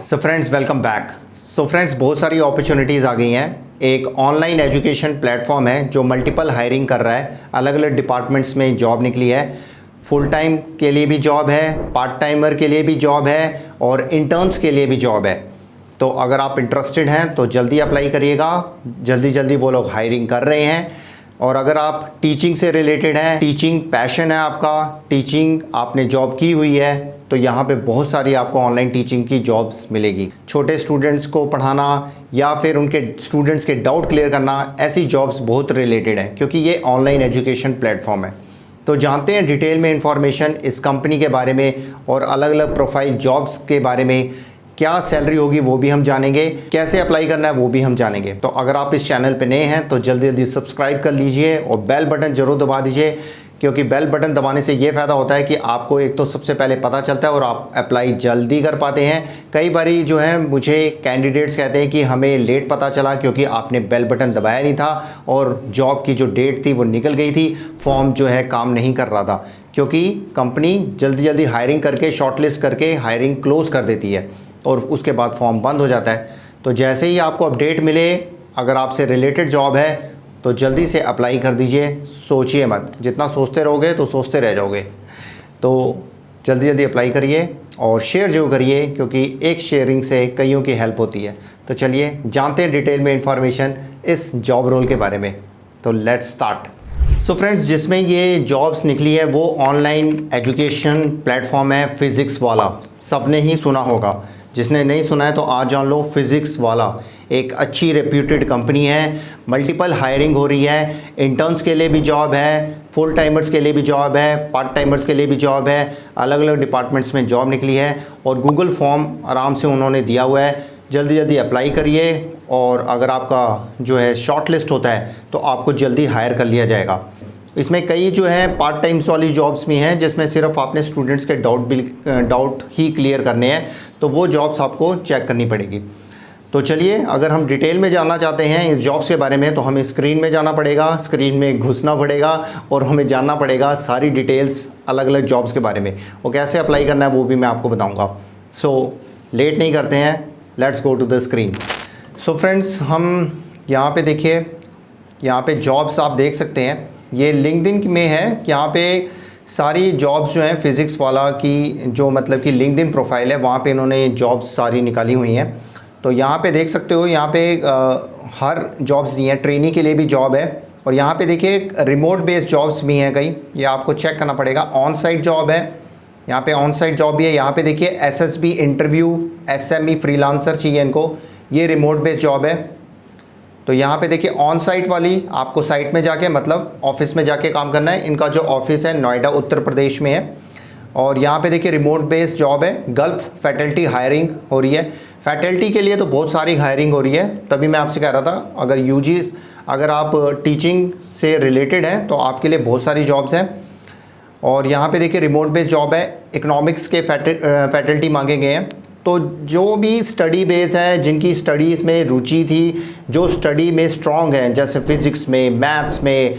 So friends welcome back. So friends बहुत सारी opportunities आ गई हैं। एक ऑनलाइन एजुकेशन प्लेटफॉर्म है जो मल्टीपल हायरिंग कर रहा है, अलग अलग डिपार्टमेंट्स में जॉब निकली है। फुल टाइम के लिए भी जॉब है, पार्ट टाइमर के लिए भी जॉब है और इंटर्न्स के लिए भी जॉब है। तो अगर आप इंटरेस्टेड हैं तो जल्दी अप्लाई करिएगा, जल्दी जल्दी वो लोग हायरिंग कर रहे हैं। और अगर आप टीचिंग से रिलेटेड हैं, टीचिंग पैशन है आपका, टीचिंग आपने जॉब की हुई है, तो यहाँ पे बहुत सारी आपको ऑनलाइन टीचिंग की जॉब्स मिलेगी। छोटे स्टूडेंट्स को पढ़ाना या फिर उनके स्टूडेंट्स के डाउट क्लियर करना, ऐसी जॉब्स बहुत रिलेटेड हैं क्योंकि ये ऑनलाइन एजुकेशन प्लेटफॉर्म है। तो जानते हैं डिटेल में इंफॉर्मेशन इस कंपनी के बारे में और अलग अलग प्रोफाइल जॉब्स के बारे में। क्या सैलरी होगी वो भी हम जानेंगे, कैसे अप्लाई करना है वो भी हम जानेंगे। तो अगर आप इस चैनल पे नए हैं तो जल्दी जल्दी सब्सक्राइब कर लीजिए और बेल बटन ज़रूर दबा दीजिए, क्योंकि बेल बटन दबाने से ये फ़ायदा होता है कि आपको एक तो सबसे पहले पता चलता है और आप अप्लाई जल्दी कर पाते हैं। कई बारी जो है मुझे कैंडिडेट्स कहते हैं कि हमें लेट पता चला क्योंकि आपने बेल बटन दबाया नहीं था और जॉब की जो डेट थी वो निकल गई थी, फॉर्म जो है काम नहीं कर रहा था, क्योंकि कंपनी जल्दी जल्दी हायरिंग करके शॉर्टलिस्ट करके हायरिंग क्लोज़ कर देती है और उसके बाद फॉर्म बंद हो जाता है। तो जैसे ही आपको अपडेट मिले, अगर आपसे रिलेटेड जॉब है तो जल्दी से अप्लाई कर दीजिए। सोचिए मत, जितना सोचते रहोगे तो सोचते रह जाओगे। तो जल्दी जल्दी अप्लाई करिए और शेयर जो करिए, क्योंकि एक शेयरिंग से कईयों की हेल्प होती है। तो चलिए जानते हैं डिटेल में इंफॉर्मेशन इस जॉब रोल के बारे में। तो लेट्स स्टार्ट। सो फ्रेंड्स, जिसमें ये जॉब्स निकली है वो ऑनलाइन एजुकेशन प्लेटफॉर्म है फिज़िक्स वाला। सबने ही सुना होगा, जिसने नहीं सुना है तो आज जान लो। फिज़िक्स वाला एक अच्छी रेप्यूटेड कंपनी है, मल्टीपल हायरिंग हो रही है। इंटर्न्स के लिए भी जॉब है, फुल टाइमर्स के लिए भी जॉब है, पार्ट टाइमर्स के लिए भी जॉब है। अलग अलग डिपार्टमेंट्स में जॉब निकली है और गूगल फॉर्म आराम से उन्होंने दिया हुआ है। जल्दी जल्दी अप्लाई करिए और अगर आपका जो है शॉर्ट लिस्ट होता है तो आपको जल्दी हायर कर लिया जाएगा। इसमें कई जो है पार्ट टाइम्स वाली जॉब्स भी हैं जिसमें सिर्फ आपने स्टूडेंट्स के डाउट ही क्लियर करने हैं, तो वो जॉब्स आपको चेक करनी पड़ेगी। तो चलिए, अगर हम डिटेल में जानना चाहते हैं इस जॉब्स के बारे में तो हमें स्क्रीन में जाना पड़ेगा, स्क्रीन में घुसना पड़ेगा और हमें जानना पड़ेगा सारी डिटेल्स अलग अलग जॉब्स के बारे में। वो कैसे अप्लाई करना है वो भी मैं आपको बताऊँगा। सो लेट नहीं करते हैं, let's go to the screen. So friends, हम यहाँ पे देखिए, यहाँ पे जॉब्स आप देख सकते हैं। ये लिंक्डइन में है, यहाँ पे सारी जॉब्स जो हैं फिज़िक्स वाला की जो मतलब कि लिंक्डइन प्रोफाइल है वहाँ पे इन्होंने जॉब्स सारी निकाली हुई हैं। तो यहाँ पे देख सकते हो, यहाँ पे हर जॉब्स दी हैं। ट्रेनी के लिए भी जॉब है और यहाँ पे देखिए रिमोट बेस्ड जॉब्स भी हैं कई, ये आपको चेक करना पड़ेगा। ऑन साइट जॉब है, यहाँ पे ऑन साइट जॉब भी है। यहाँ पे देखिए SSB इंटरव्यू, SME फ्रीलांसर चाहिए इनको, ये रिमोट बेस्ड जॉब है। तो यहाँ पे देखिए ऑन साइट वाली आपको साइट में जाके मतलब ऑफिस में जाके काम करना है। इनका जो ऑफिस है नोएडा उत्तर प्रदेश में है। और यहाँ पे देखिए रिमोट बेस्ड जॉब है। गल्फ फैकल्टी हायरिंग हो रही है। फैकल्टी के लिए तो बहुत सारी हायरिंग हो रही है, तभी मैं आपसे कह रहा था अगर आप टीचिंग से रिलेटेड हैं तो आपके लिए बहुत सारी जॉब्स हैं। और यहाँ पे देखिए रिमोट बेस्ड जॉब है। इकोनॉमिक्स के फैकल्टी मांगे गए हैं। तो जो भी स्टडी बेस है, जिनकी स्टडीज़ में रुचि थी, जो स्टडी में स्ट्रॉन्ग है, जैसे फिज़िक्स में, मैथ्स में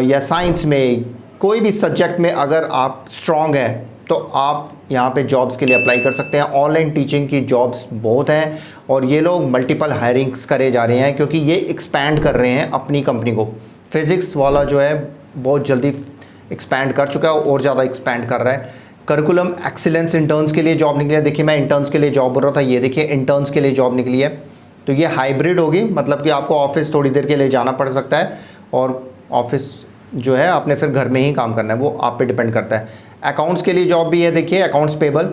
या साइंस में, कोई भी सब्जेक्ट में अगर आप स्ट्रॉन्ग हैं तो आप यहाँ पे जॉब्स के लिए अप्लाई कर सकते हैं। ऑनलाइन टीचिंग की जॉब्स बहुत हैं और ये लोग मल्टीपल हायरिंग्स करे जा रहे हैं क्योंकि ये एक्सपैंड कर रहे हैं अपनी कंपनी को। फिज़िक्स वाला जो है बहुत जल्दी एक्सपैंड कर चुका है और ज़्यादा एक्सपैंड कर रहा है। करिकुलम एक्सीलेंस इंटर्न्स के लिए जॉब निकली है। देखिए मैं इंटर्न्स के लिए जॉब बोल रहा था, ये देखिए इंटर्न्स के लिए जॉब निकली है। तो ये हाइब्रिड होगी, मतलब कि आपको ऑफिस थोड़ी देर के लिए जाना पड़ सकता है और ऑफिस जो है आपने फिर घर में ही काम करना है, वो आप पे डिपेंड करता है। अकाउंट्स के लिए जॉब भी है, देखिए अकाउंट्स पेबल।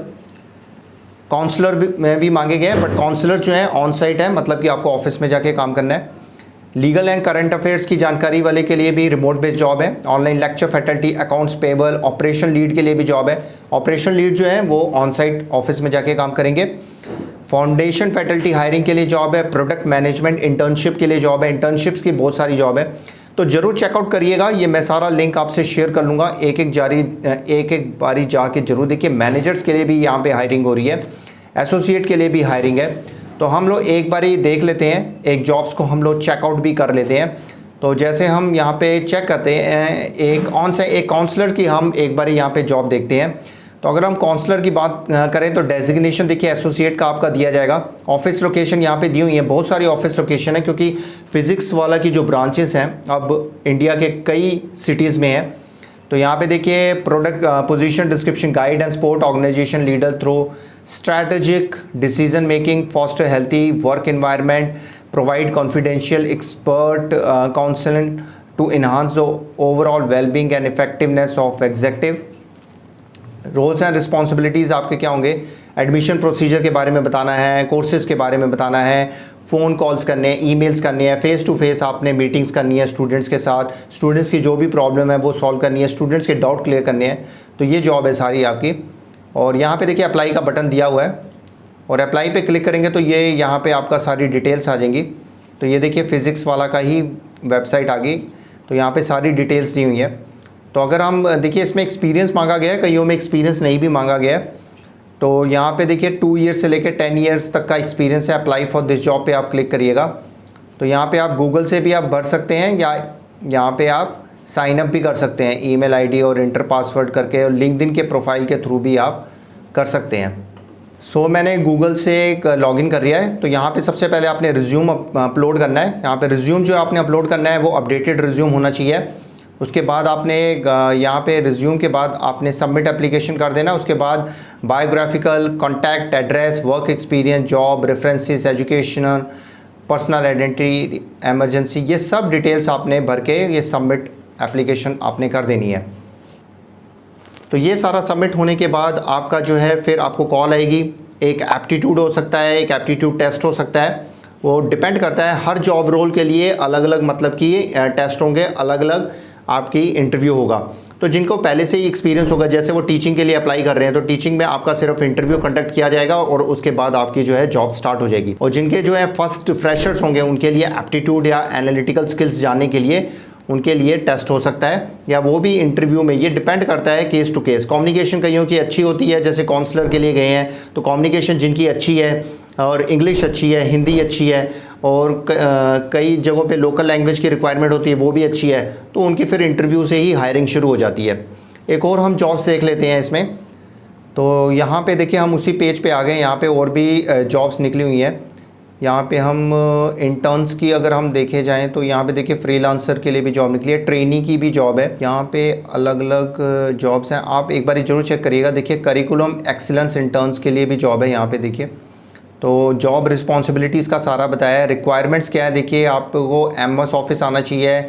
काउंसलर में भी मांगे गए हैं, बट काउंसलर जो है ऑन साइट है, मतलब कि आपको ऑफिस में जाके काम करना है। लीगल एंड करंट अफेयर्स की जानकारी वाले के लिए भी रिमोट बेस्ड जॉब है। Online lecture faculty, accounts payable, operation lead के लिए भी जॉब है। ऑपरेशन लीड जो है वो ऑन साइट ऑफिस में जाके काम करेंगे। फाउंडेशन फैकल्टी हायरिंग के लिए जॉब है। प्रोडक्ट मैनेजमेंट इंटर्नशिप के लिए जॉब है। इंटर्नशिप्स की बहुत सारी जॉब है, तो ज़रूर चेकआउट करिएगा। ये मैं सारा लिंक आपसे शेयर कर लूँगा, एक एक बारी जाके जरूर देखिए। मैनेजर्स के लिए भी यहाँ पे हायरिंग हो रही है, एसोसिएट के लिए भी हायरिंग है। तो हम लोग एक बारी देख लेते हैं, एक जॉब्स को हम लोग चेकआउट भी कर लेते हैं। तो जैसे हम यहाँ पे चेक करते हैं एक काउंसलर की हम एक बारी यहाँ पे जॉब देखते हैं। तो अगर हम काउंसलर की बात करें तो डेजिग्नेशन देखिए एसोसिएट का आपका दिया जाएगा। ऑफिस लोकेशन यहाँ पे दी हुई है, बहुत सारी ऑफिस लोकेशन है क्योंकि फिज़िक्स वाला की जो ब्रांचेस हैं अब इंडिया के कई सिटीज़ में है। तो यहाँ पे देखिए product position description, guide and support organisation leader through strategic decision making, foster healthy work environment, provide confidential expert counselling to enhance the overall wellbeing and effectiveness of executive. Roles and responsibilities आपके क्या होंगे, admission procedure के बारे में बताना है, courses के बारे में बताना है, फ़ोन कॉल्स करने हैं, ईमेल्स करने हैं, फ़ेस टू फेस आपने मीटिंग्स करनी है स्टूडेंट्स के साथ, स्टूडेंट्स की जो भी प्रॉब्लम है वो सॉल्व करनी है, स्टूडेंट्स के डाउट क्लियर करने हैं। तो ये जॉब है सारी आपकी। और यहाँ पे देखिए अप्लाई का बटन दिया हुआ है और अप्लाई पे क्लिक करेंगे तो ये यहाँ पे आपका सारी डिटेल्स आ जाएंगी। तो ये देखिए फ़िज़िक्स वाला का ही वेबसाइट आ गई, तो यहाँ पर सारी डिटेल्स दी हुई है। तो अगर हम देखिए इसमें एक्सपीरियंस मांगा गया है, कईयों में एक्सपीरियंस नहीं भी मांगा गया है। तो यहाँ पे देखिए 2 ईयर्स से लेकर 10 ईयर्स तक का एक्सपीरियंस है। अप्लाई फॉर दिस जॉब पे आप क्लिक करिएगा। तो यहाँ पे आप गूगल से भी आप भर सकते हैं या यहाँ पे आप साइन अप भी कर सकते हैं ईमेल आईडी और इंटर पासवर्ड करके, और लिंक्डइन के प्रोफाइल के थ्रू भी आप कर सकते हैं। सो मैंने गूगल से एक लॉगिन कर लिया है। तो यहाँ पे सबसे पहले आपने रिज्यूम अपलोड करना है। यहाँ पे रिज्यूम जो आपने अपलोड करना है वो अपडेटेड रिज्यूम होना चाहिए। उसके बाद आपने यहाँ पे रिज्यूम के बाद आपने सबमिट एप्लीकेशन कर देना। उसके बाद biographical, contact address, work experience, job references, educational, personal identity, emergency, ये सब डिटेल्स आपने भर के ये सबमिट एप्लीकेशन आपने कर देनी है। तो ये सारा सबमिट होने के बाद आपका जो है फिर आपको कॉल आएगी। एक एप्टीट्यूड हो सकता है, एक एप्टीट्यूड टेस्ट हो सकता है, वो डिपेंड करता है। हर जॉब रोल के लिए अलग अलग मतलब कि टेस्ट होंगे, अलग अलग आपकी इंटरव्यू होगा। तो जिनको पहले से ही एक्सपीरियंस होगा, जैसे वो टीचिंग के लिए अप्लाई कर रहे हैं, तो टीचिंग में आपका सिर्फ इंटरव्यू कंडक्ट किया जाएगा और उसके बाद आपकी जो है जॉब स्टार्ट हो जाएगी। और जिनके जो है फर्स्ट फ्रेशर्स होंगे उनके लिए एप्टीट्यूड या एनालिटिकल स्किल्स जानने के लिए उनके लिए टेस्ट हो सकता है, या वो भी इंटरव्यू में। ये डिपेंड करता है केस टू केस। कम्युनिकेशन कईयों की अच्छी होती है, जैसे काउंसलर के लिए गए हैं तो कम्युनिकेशन जिनकी अच्छी है और इंग्लिश अच्छी है, हिंदी अच्छी है, और कई जगहों पे लोकल लैंग्वेज की रिक्वायरमेंट होती है वो भी अच्छी है, तो उनकी फिर इंटरव्यू से ही हायरिंग शुरू हो जाती है। एक और हम जॉब्स देख लेते हैं इसमें। तो यहाँ पे देखिए हम उसी पेज पे आ गए। यहाँ पे और भी जॉब्स निकली हुई हैं। यहाँ पे हम इंटर्न्स की अगर हम देखे जाएं तो यहाँ पे देखिए फ्रीलांसर के लिए भी जॉब निकली है, ट्रेनी की भी जॉब है। यहाँ पे अलग अलग जॉब्स हैं, आप एक बार ज़रूर चेक करिएगा। देखिए करिकुलम एक्सीलेंस इंटर्न्स के लिए भी जॉब है यहाँ पे देखिए। तो जॉब रिस्पॉन्सिबिलिटीज़ का सारा बताया है। रिक्वायरमेंट्स क्या है देखिए, आपको MS ऑफिस आना चाहिए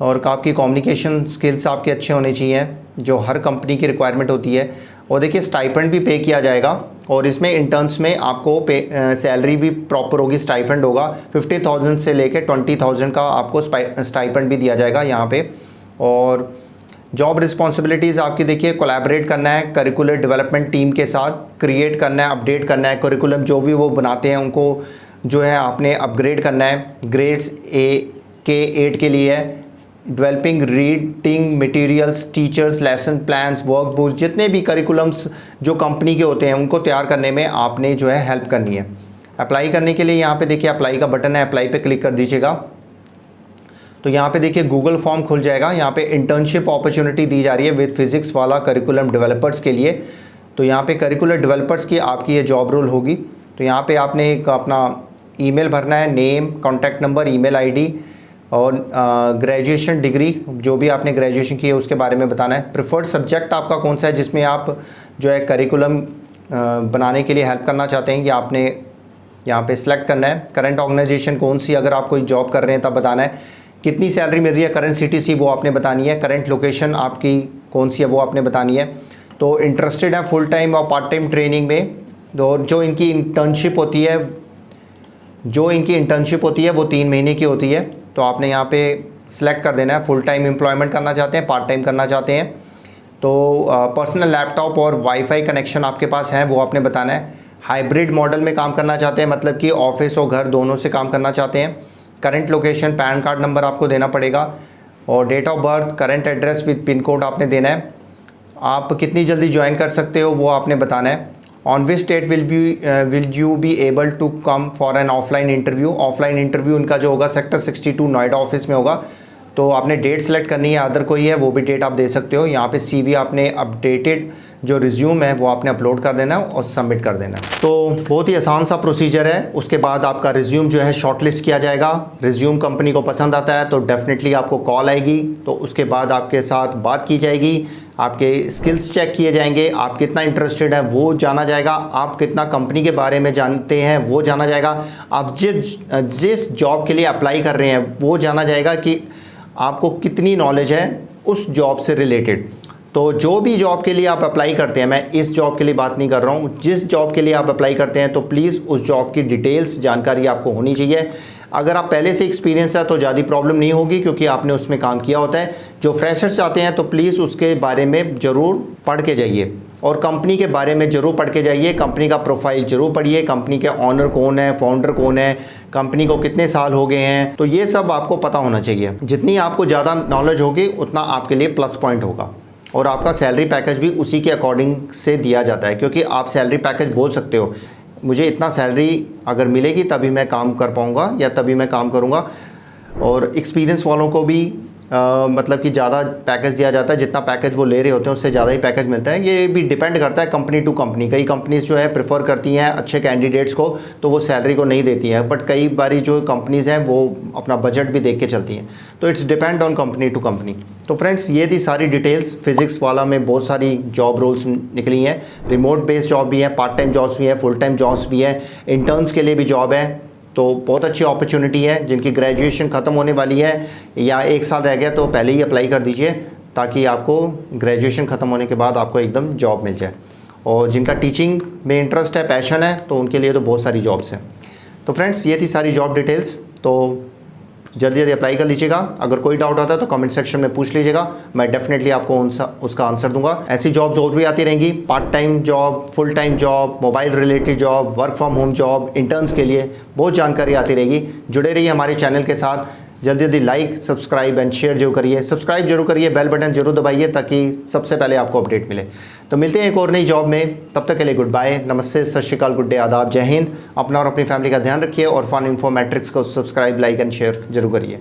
और आपकी कम्युनिकेशन स्किल्स आपके अच्छे होने चाहिए, जो हर कंपनी की रिक्वायरमेंट होती है। और देखिए स्टाइपेंड भी पे किया जाएगा, और इसमें इंटर्न्स में आपको सैलरी भी प्रॉपर होगी, स्टाइपेंड होगा 50,000 से लेकर 20,000 का आपको स्टाइपेंड भी दिया जाएगा यहाँ पे। और जॉब रिस्पॉन्सिबिलिटीज़ आपकी देखिए कोलैबोरेट करना है करिकुलर डेवलपमेंट टीम के साथ, क्रिएट करना है, अपडेट करना है करिकुलम जो भी वो बनाते हैं उनको जो है आपने अपग्रेड करना है। ग्रेड्स K8 के लिए है। Developing reading materials, teachers, lesson plans, work books, जितने भी करिकुलम्स जो कंपनी के होते हैं उनको तैयार करने में आपने जो है हेल्प करनी है। अप्लाई करने के लिए यहाँ पे देखिए अप्लाई का बटन है, अप्लाई पे क्लिक कर दीजिएगा। तो यहाँ पे देखिए गूगल फॉर्म खुल जाएगा। यहाँ पे इंटर्नशिप अपॉर्चुनिटी दी जा रही है विद फिजिक्स वाला करिकुलम डेवलपर्स के लिए। तो यहाँ पे करिकुलर डेवलपर्स की आपकी ये जॉब रोल होगी। तो यहाँ पे आपने एक अपना ईमेल भरना है, name, contact number, email ID और ग्रेजुएशन डिग्री जो भी आपने ग्रेजुएशन की है उसके बारे में बताना है। प्रिफर्ड सब्जेक्ट आपका कौन सा है जिसमें आप जो है करिकुलम बनाने के लिए हेल्प करना चाहते हैं, ये आपने यहाँ पे सिलेक्ट करना है। करंट ऑर्गेनाइजेशन कौन सी, अगर आप कोई जॉब कर रहे हैं तब बताना है। कितनी सैलरी मिल रही है, करंट CTC वो आपने बतानी है। करंट लोकेशन आपकी कौन सी है वो आपने बतानी है। तो इंटरेस्टेड है फुल टाइम और पार्ट टाइम ट्रेनिंग में। और जो इनकी इंटर्नशिप होती है वो 3 महीने की होती है। तो आपने यहाँ पे सिलेक्ट कर देना है, फुल टाइम एम्प्लॉयमेंट करना चाहते हैं, पार्ट टाइम करना चाहते हैं। तो पर्सनल लैपटॉप और वाईफाई कनेक्शन आपके पास है वो आपने बताना है। हाइब्रिड मॉडल में काम करना चाहते हैं, मतलब कि ऑफिस और घर दोनों से काम करना चाहते हैं। Current location, pan card number आपको देना पड़ेगा। और date of birth, current address with pin code आपने देना है। आप कितनी जल्दी ज्वाइन कर सकते हो वो आपने बताना है। On which date will you be able to come for an offline interview. Offline interview इनका जो होगा सेक्टर 62 नोएडा ऑफिस में होगा। तो आपने डेट सेलेक्ट करनी है, अदर कोई है वो भी डेट आप दे सकते हो। यहाँ पे CV आपने अपडेटेड जो रिज्यूम है वो आपने अपलोड कर देना है और सबमिट कर देना है। तो बहुत ही आसान सा प्रोसीजर है। उसके बाद आपका रिज्यूम जो है शॉर्टलिस्ट किया जाएगा। रिज्यूम कंपनी को पसंद आता है तो डेफिनेटली आपको कॉल आएगी, तो उसके बाद आपके साथ बात की जाएगी, आपके स्किल्स चेक किए जाएंगे, आप कितना इंटरेस्टेड है वो जाना जाएगा, आप कितना कंपनी के बारे में जानते हैं वो जाना जाएगा, आप जिस जॉब के लिए अप्लाई कर रहे हैं वो जाना जाएगा कि आपको कितनी नॉलेज है उस जॉब से रिलेटेड। तो जो भी जॉब के लिए आप अप्लाई करते हैं, मैं इस जॉब के लिए बात नहीं कर रहा हूँ, जिस जॉब के लिए आप अप्लाई करते हैं तो प्लीज़ उस जॉब की डिटेल्स जानकारी आपको होनी चाहिए। अगर आप पहले से एक्सपीरियंस है तो ज़्यादा प्रॉब्लम नहीं होगी क्योंकि आपने उसमें काम किया होता है। जो फ्रेशर्स आते हैं तो प्लीज़ उसके बारे में ज़रूर पढ़ के जाइए और कंपनी के बारे में ज़रूर पढ़ के जाइए। कंपनी का प्रोफाइल ज़रूर पढ़िए, कंपनी के ऑनर कौन है, फाउंडर कौन है, कंपनी को कितने साल हो गए हैं, तो ये सब आपको पता होना चाहिए। जितनी आपको ज़्यादा नॉलेज होगी उतना आपके लिए प्लस पॉइंट होगा और आपका सैलरी पैकेज भी उसी के अकॉर्डिंग से दिया जाता है, क्योंकि आप सैलरी पैकेज बोल सकते हो मुझे इतना सैलरी अगर मिलेगी तभी मैं काम कर पाऊँगा या तभी मैं काम करूँगा। और एक्सपीरियंस वालों को भी मतलब कि ज़्यादा पैकेज दिया जाता है, जितना पैकेज वो ले रहे होते हैं उससे ज़्यादा ही पैकेज मिलता है। ये भी डिपेंड करता है कंपनी टू कंपनी। कई कंपनीज़ जो है प्रेफर करती हैं अच्छे कैंडिडेट्स को तो वो सैलरी को नहीं देती हैं, बट कई बारी जो कंपनीज़ हैं वो अपना बजट भी देख के चलती हैं। तो it's depend on company to company. तो फ्रेंड्स ये थी सारी डिटेल्स। फिज़िक्स वाला में बहुत सारी जॉब रोल्स निकली हैं, रिमोट बेस्ड जॉब भी है, पार्ट टाइम जॉब्स भी हैं, फुल टाइम जॉब्स भी है, इंटर्न्स के लिए भी जॉब है। तो बहुत अच्छी अपॉर्चुनिटी है। जिनकी ग्रेजुएशन ख़त्म होने वाली है या 1 साल रह गया तो पहले ही अप्लाई कर दीजिए ताकि आपको ग्रेजुएशन ख़त्म होने के बाद आपको एकदम जॉब मिल जाए। और जिनका टीचिंग में इंटरेस्ट है, पैशन है, तो उनके लिए तो बहुत सारी जॉब्स हैं। तो फ्रेंड्स ये थी सारी जॉब डिटेल्स। तो जल्दी जल्दी अप्लाई कर लीजिएगा। अगर कोई डाउट आता है तो कमेंट सेक्शन में पूछ लीजिएगा, मैं डेफिनेटली आपको उसका आंसर दूंगा। ऐसी जॉब्स और भी आती रहेंगी, part time job, full time job, mobile related job, work from home job, interns के लिए बहुत जानकारी आती रहेगी। जुड़े रहिए हमारे चैनल के साथ। जल्दी जल्दी लाइक, सब्सक्राइब एंड शेयर जरूर करिए, सब्सक्राइब जरूर करिए, बेल बटन जरूर दबाइए ताकि सबसे पहले आपको अपडेट मिले। तो मिलते हैं एक और नई जॉब में, तब तक के लिए गुड बाय, नमस्ते, सत श्री अकाल, गुड डे, आदाब, जय हिंद। अपना और अपनी फैमिली का ध्यान रखिए और फन इन्फो मैट्रिक्स को सब्सक्राइब, लाइक एंड शेयर जरूर करिए।